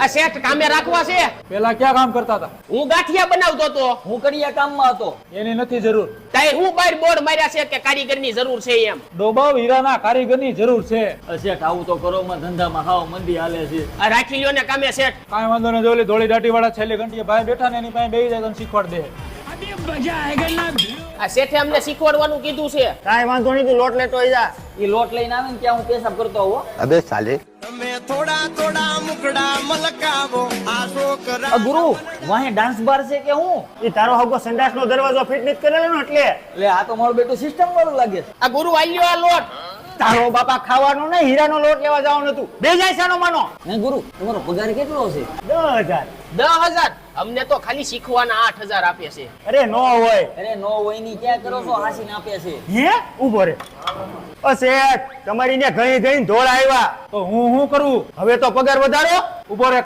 આ શેઠ કામે રાખવા છે? પેલા ક્યાં કામ કરતા હતા? હું ગાંઠિયા બનાવતો હતો. હું કડિયા કામમાં હતો. એની નથી જરૂર. તાય હું બહાર બોર્ડ માર્યા છે કે કારીગરની જરૂર છે એમ. ડોબાવ હીરાના કારીગરની જરૂર છે. શેઠ આવું તો કરો માં ધંધામાં હાવ મંદી હાલે છે. આ રાખી લ્યો ને કામે શેઠ. કાંઈ વાંધો નહીં, જોલી ધોળી દાટી વાળા છેલ્લી ઘંટીએ ભાઈ બેઠા ને એની પાસે બેહી જાય તો શીખવાડ દે. આ શેઠે અમને શીખવાડવાનું કીધું છે. કાંઈ વાંધો નહીં, તું લોટ લેતો આવી જા. એ લોટ લઈને આવે ને ત્યાં હું પેશાબ કરતો હોઉં. અબે સાલે ગુરુ વાહે ડાન્સ બાર છે કે હું? એ તારો હગો સંડાસનો દરવાજો ફિટ નથી કરેલો ને એટલે. એટલે આ તો મારું બેટું સિસ્ટમ વાળું લાગે છે. આ ગુરુ આલ્યો આ લોટ. તારો બાપા ખાવાનો ને હીરાનો લોટ લેવા જવાનું હતું. બે જાય સાનો માનો. હે ગુરુ તમારો પગાર કેટલો છે? 10,000. 10,000. અમને તો ખાલી શીખવાના 8,000 આપે છે. અરે નો હોય. અરે નો હોય ની ક્યાં કરો છો? હાસીને આપે છે. હે ઉભો રે. ઓ શેઠ, તમારી ને ઘણી ઘણી ધોળ આવ્યા. તો હું કરું? હવે તો પગાર વધારો. ઉભો રે,